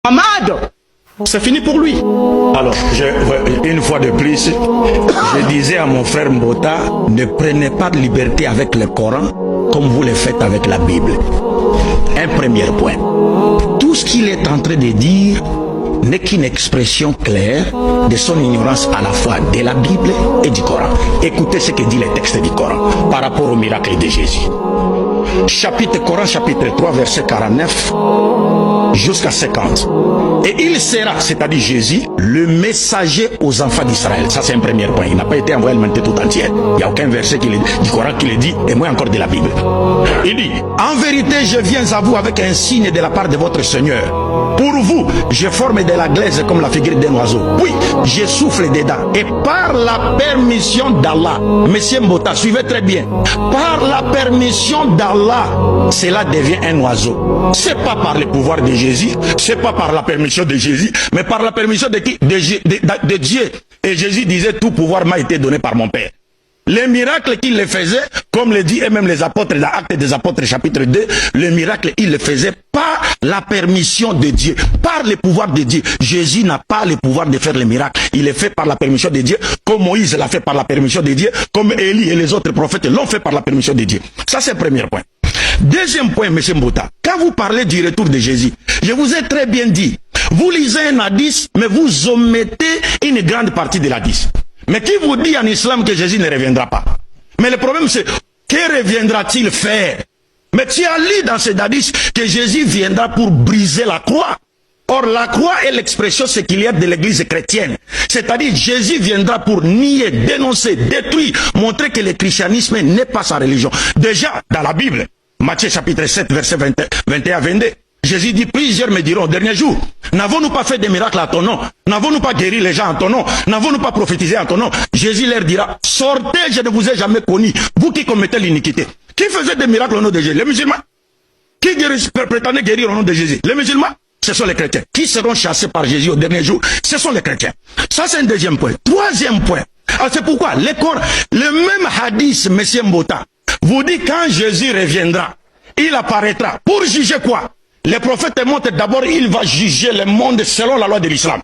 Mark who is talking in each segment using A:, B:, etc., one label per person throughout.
A: Mohamed, c'est fini pour lui.
B: Alors, une fois de plus, je disais à mon frère Mbota, ne prenez pas de liberté avec le Coran comme vous le faites avec la Bible. Un premier point. Tout ce qu'il est en train de dire n'est qu'une expression claire de son ignorance à la fois de la Bible et du Coran. Écoutez ce que dit le texte du Coran par rapport au miracle de Jésus. Coran chapitre 3, verset 49 jusqu'à 50. Et il sera, c'est-à-dire Jésus, le messager aux enfants d'Israël. Ça, c'est un premier point. Il n'a pas été envoyé à l'humanité tout entière. Il n'y a aucun verset du Coran qui le dit, et moins encore de la Bible. Il dit, en vérité, je viens à vous avec un signe de la part de votre Seigneur. Pour vous, je forme de la glaise comme la figure d'un oiseau. Puis, je souffle dedans. Et par la permission d'Allah, Monsieur Mbota, suivez très bien. Par la permission d'Allah, cela devient un oiseau. C'est pas par le pouvoir de Jésus, c'est pas par la permission de Jésus, mais par la permission de qui? De Dieu. Et Jésus disait, tout pouvoir m'a été donné par mon Père. Les miracles qu'il les faisait, comme le dit et même les apôtres dans Actes des Apôtres chapitre 2, les miracles il les faisait par la permission de Dieu, par le pouvoir de Dieu. Jésus n'a pas le pouvoir de faire les miracles, il est fait par la permission de Dieu, comme Moïse l'a fait par la permission de Dieu, comme Élie et les autres prophètes l'ont fait par la permission de Dieu. Ça c'est le premier point. Deuxième point, M. Mbota, quand vous parlez du retour de Jésus, je vous ai très bien dit, vous lisez un hadith, mais vous omettez une grande partie de l'hadith. Mais qui vous dit en islam que Jésus ne reviendra pas? Mais le problème c'est, que reviendra-t-il faire? Mais tu as lu dans ce hadith que Jésus viendra pour briser la croix. Or la croix est l'expression séculière de l'église chrétienne. C'est-à-dire Jésus viendra pour nier, dénoncer, détruire, montrer que le christianisme n'est pas sa religion. Déjà dans la Bible, Matthieu chapitre 7 verset 21-22, Jésus dit, plusieurs me diront au dernier jour, n'avons-nous pas fait des miracles à ton nom? N'avons-nous pas guéri les gens en ton nom? N'avons-nous pas prophétisé en ton nom? Jésus leur dira, sortez, je ne vous ai jamais connu, vous qui commettez l'iniquité. Qui faisait des miracles au nom de Jésus? Les musulmans. Qui prétendait guérir au nom de Jésus? Les musulmans. Ce sont les chrétiens. Qui seront chassés par Jésus au dernier jour? Ce sont les chrétiens. Ça c'est un deuxième point. Troisième point. Alors c'est pourquoi le même hadith, M. Mbota, vous dit quand Jésus reviendra, il apparaîtra. Pour juger quoi? Les prophètes montrent d'abord, il va juger le monde selon la loi de l'islam.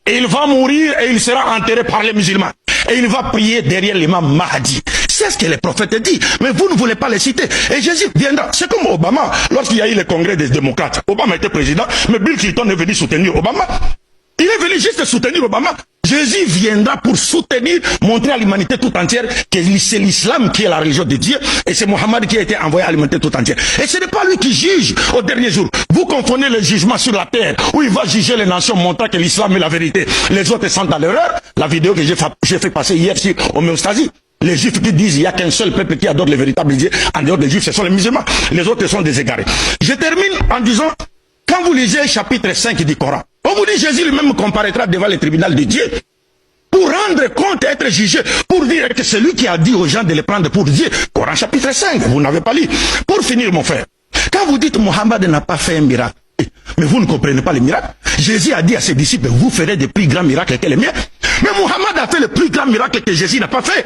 B: Et il va mourir et il sera enterré par les musulmans. Et il va prier derrière l'imam Mahdi. C'est ce que les prophètes disent. Mais vous ne voulez pas les citer. Et Jésus viendra. C'est comme Obama, lorsqu'il y a eu le congrès des démocrates. Obama était président, mais Bill Clinton est venu soutenir Obama. Il est venu juste soutenir Obama. Jésus viendra pour soutenir, montrer à l'humanité tout entière que c'est l'islam qui est la religion de Dieu et c'est Mohammed qui a été envoyé à l'humanité tout entière. Et ce n'est pas lui qui juge au dernier jour. Vous confondez le jugement sur la terre où il va juger les nations montrant que l'islam est la vérité. Les autres sont dans l'erreur. La vidéo que j'ai fait passer hier sur homéostasie. Les juifs qui disent qu'il n'y a qu'un seul peuple qui adore le véritable Dieu, en dehors des juifs, ce sont les musulmans. Les autres sont des égarés. Je termine en disant, quand vous lisez chapitre 5 du Coran, on vous dit Jésus lui-même comparaîtra devant le tribunal de Dieu pour rendre compte et être jugé, pour dire que c'est lui qui a dit aux gens de le prendre pour Dieu. Coran chapitre 5, vous n'avez pas lu. Pour finir mon frère, quand vous dites Mohammed n'a pas fait un miracle, mais vous ne comprenez pas les miracles. Jésus a dit à ses disciples, vous ferez des plus grands miracles que les miens. Mais Mohammed a fait le plus grand miracle que Jésus n'a pas fait.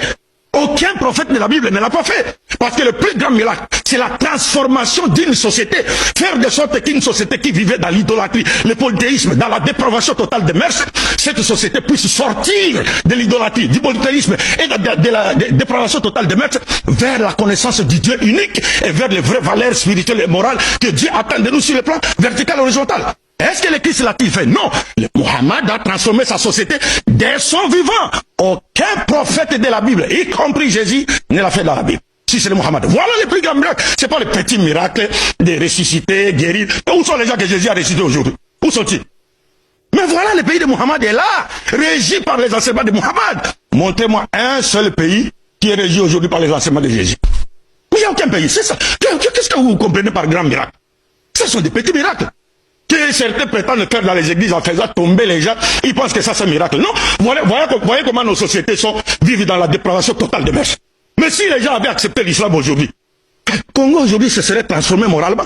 B: Aucun prophète de la Bible ne l'a pas fait. Parce que le plus grand miracle, c'est la transformation d'une société. Faire de sorte qu'une société qui vivait dans l'idolâtrie, le polythéisme, dans la dépravation totale des mœurs, cette société puisse sortir de l'idolâtrie, du polythéisme et de la dépravation totale des mœurs vers la connaissance du Dieu unique et vers les vraies valeurs spirituelles et morales que Dieu attend de nous sur le plan vertical et horizontal. Est-ce que le Christ l'a-t-il fait? Non. Mohammed a transformé sa société dès son vivant. Aucun prophète de la Bible, y compris Jésus, ne l'a fait dans la Bible. Si c'est le Mohammed. Voilà les plus grands miracles. C'est pas les petits miracles de ressusciter, guérir. Où sont les gens que Jésus a ressuscités aujourd'hui? Où sont-ils? Mais voilà, le pays de Mohammed est là, régi par les enseignements de Mohammed. Montrez-moi un seul pays qui est régi aujourd'hui par les enseignements de Jésus. Mais il n'y a aucun pays, c'est ça. Qu'est-ce que vous comprenez par grand miracle? Ce sont des petits miracles que certains prétendent faire dans les églises en faisant tomber les gens. Ils pensent que ça c'est un miracle. Non, voyez comment nos sociétés vivent dans la dépravation totale des mœurs. Mais si les gens avaient accepté l'islam aujourd'hui, Congo aujourd'hui se serait transformé moralement.